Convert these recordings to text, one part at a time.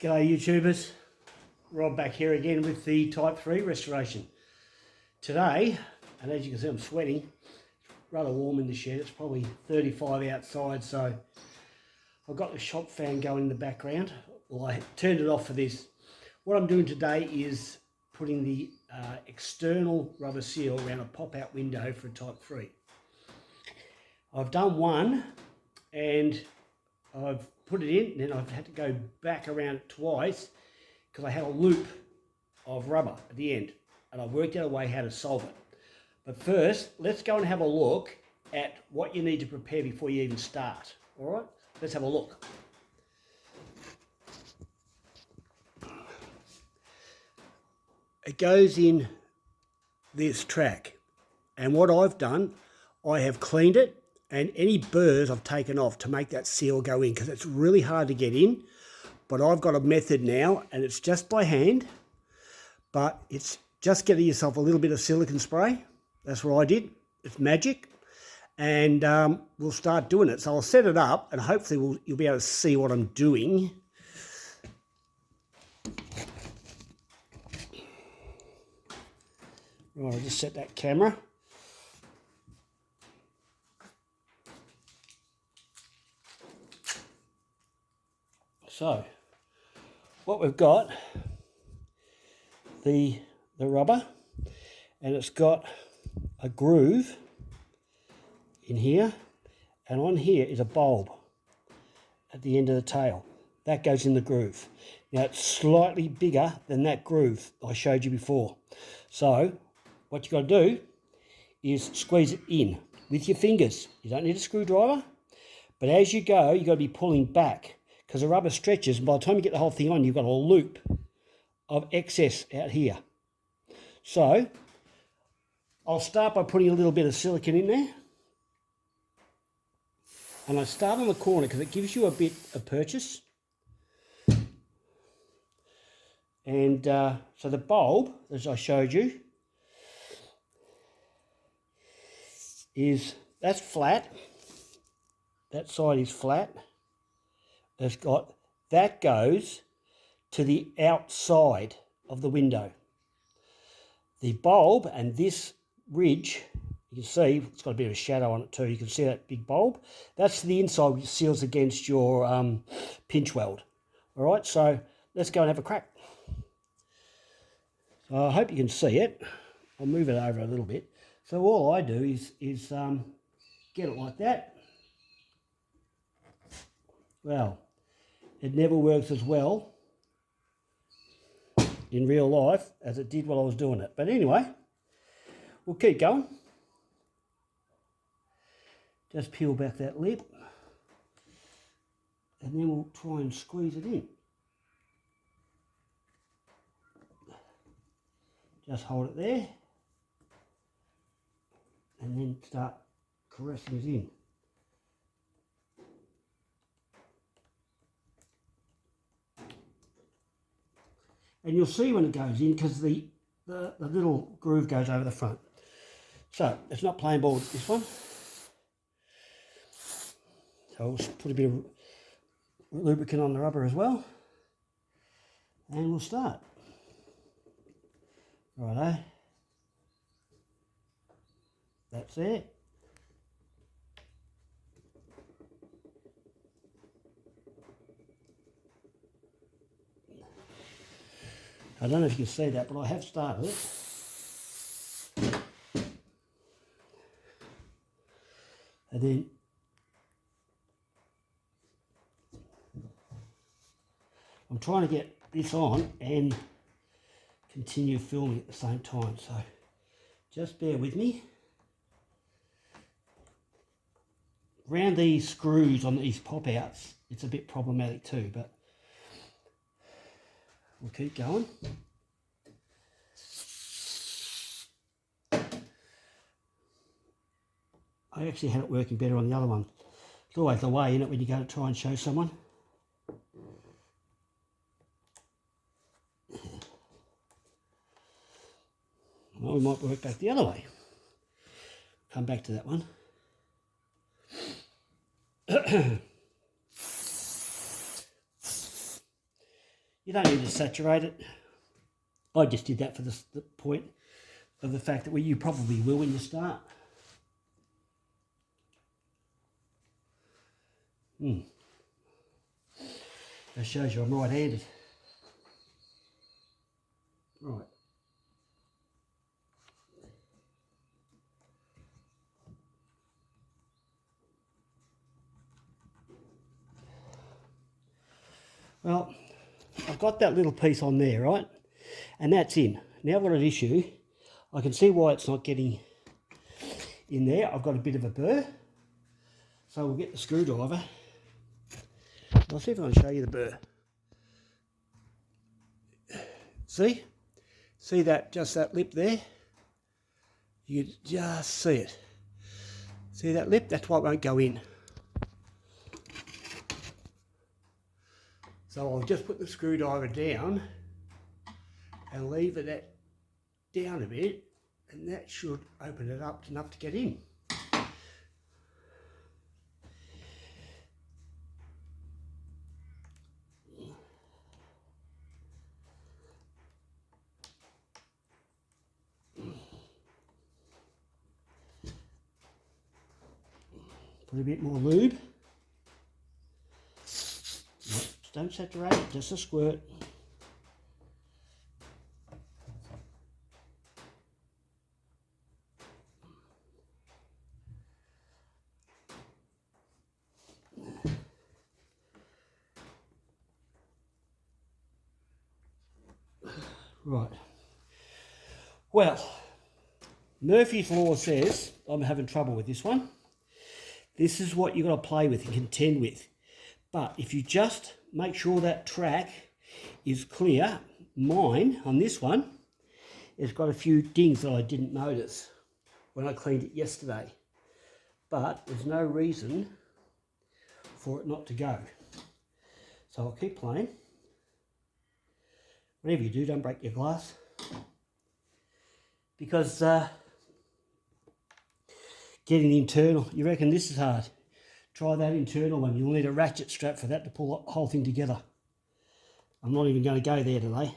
G'day YouTubers, Rob back here again with the Type 3 restoration. Today, and as you can see I'm sweating, it's rather warm in the shed, it's probably 35 outside, so I've got the shop fan going in the background. Well, I turned it off for this. What I'm doing today is putting the external rubber seal around a pop-out window for a Type 3. I've done one and I've put it in, and then I've had to go back around it twice because I had a loop of rubber at the end, and I've worked out a way how to solve it. But first, let's go and have a look at what you need to prepare before you even start. All right, let's have a look. It goes in this track, and what I've done, I have cleaned it, and any burrs I've taken off to make that seal go in, because it's really hard to get in. But I've got a method now, and it's just by hand, but it's just getting yourself a little bit of silicone spray. That's what I did. It's magic. And we'll start doing it. So I'll set it up, and hopefully you'll be able to see what I'm doing. Right, I'll just set that camera. So, what we've got, the rubber, and it's got a groove in here, and on here is a bulb at the end of the tail. That goes in the groove. Now it's slightly bigger than that groove I showed you before. So, what you've got to do is squeeze it in with your fingers. You don't need a screwdriver, but as you go, you've got to be pulling back, because the rubber stretches, and by the time you get the whole thing on, you've got a loop of excess out here. So, I'll start by putting a little bit of silicone in there. And I start on the corner because it gives you a bit of purchase. And so the bulb, as I showed you, that's flat. That side is flat. That goes to the outside of the window. The bulb and this ridge, you can see it's got a bit of a shadow on it too. You can see that big bulb. That's the inside, which seals against your pinch weld. All right, so let's go and have a crack. So I hope you can see it. I'll move it over a little bit. So all I do is get it like that. Well, it never works as well in real life as it did while I was doing it. But anyway, we'll keep going. Just peel back that lid, and then we'll try and squeeze it in. Just hold it there, and then start caressing it in. And you'll see when it goes in, because the little groove goes over the front. So it's not plain ball, this one. So we'll put a bit of lubricant on the rubber as well. And we'll start. Righto. That's it. I don't know if you can see that, but I have started it. And then I'm trying to get this on and continue filming at the same time, so just bear with me. Around these screws on these pop-outs, it's a bit problematic too, but we'll keep going. I actually had it working better on the other one. It's always the way, isn't it, when you go to try and show someone. Well, we might work back the other way. Come back to that one. You don't need to saturate it. I just did that for the point of the fact that you probably will when you start. That shows you I'm right-handed. Right. Well, I've got that little piece on there, right? And that's in. Now I've got an issue. I can see why it's not getting in there. I've got a bit of a burr. So we'll get the screwdriver. I'll see if I can show you the burr. See? See that, just that lip there? You can just see it. See that lip? That's why it won't go in. So I'll just put the screwdriver down and leave it down a bit, and that should open it up enough to get in. Put a bit more lube. Don't saturate it, just a squirt. Right. Well, Murphy's Law says, I'm having trouble with this one. This is what you've got to play with and contend with. But if you just make sure that track is clear, mine on this one has got a few dings that I didn't notice when I cleaned it yesterday. But there's no reason for it not to go. So I'll keep playing. Whatever you do, don't break your glass. Because getting the internal, you reckon this is hard? Try that internal one. You'll need a ratchet strap for that to pull the whole thing together. I'm not even going to go there today.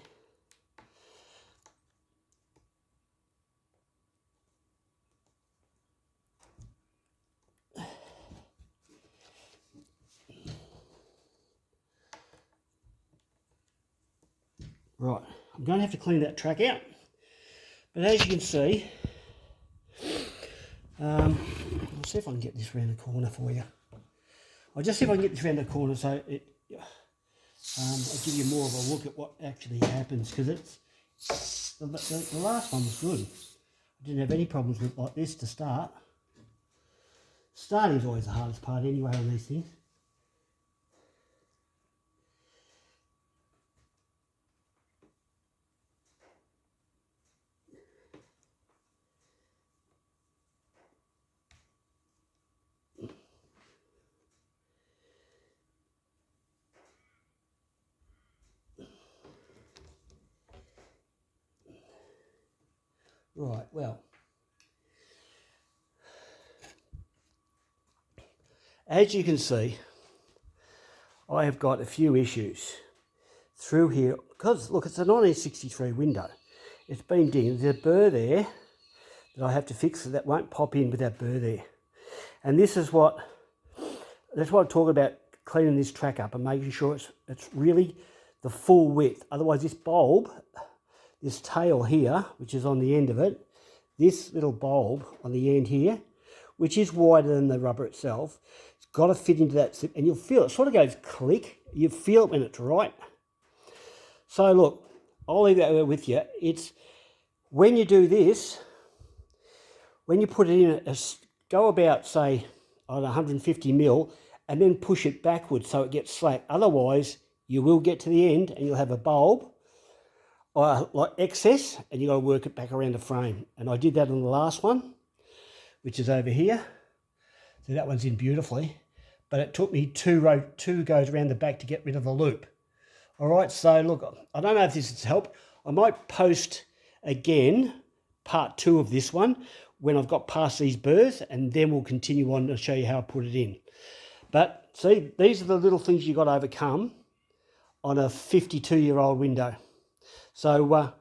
Right, I'm going to have to clean that track out. But as you can see, I'll see if I can get this round the corner for you. I'll just see if I can get this round the corner so I'll give you more of a look at what actually happens, because it's the last one was good. I didn't have any problems with like this to start. Starting is always the hardest part anyway on these things. Right, well, as you can see, I have got a few issues through here, because look, it's a 1963 window. It's been dinged. There's a burr there that I have to fix, so that won't pop in with that burr there. And this is that's what I'm talking about, cleaning this track up and making sure it's really the full width. Otherwise this bulb, this tail here, which is on the end of it, this little bulb on the end here, which is wider than the rubber itself, it's got to fit into that slip, and you'll feel it sort of goes click. You feel it when it's right. So look, I'll leave that there with you. It's when you do this, when you put it in, go about, say, on 150 mil, and then push it backwards so it gets slack. Otherwise, you will get to the end and you'll have a bulb like excess, and you've got to work it back around the frame. And I did that on the last one, which is over here. So that one's in beautifully, but it took me two goes around the back to get rid of the loop. All right, so look, I don't know if this has helped. I might post again part 2 of this one when I've got past these burrs, and then we'll continue on to show you how I put it in. But see, these are the little things you've got to overcome on a 52-year-old window. So well,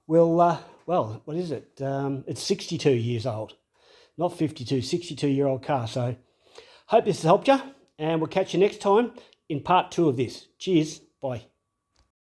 what is it? It's 62 years old, not 52, 62-year-old car. So hope this has helped you, and we'll catch you next time in part 2 of this. Cheers. Bye.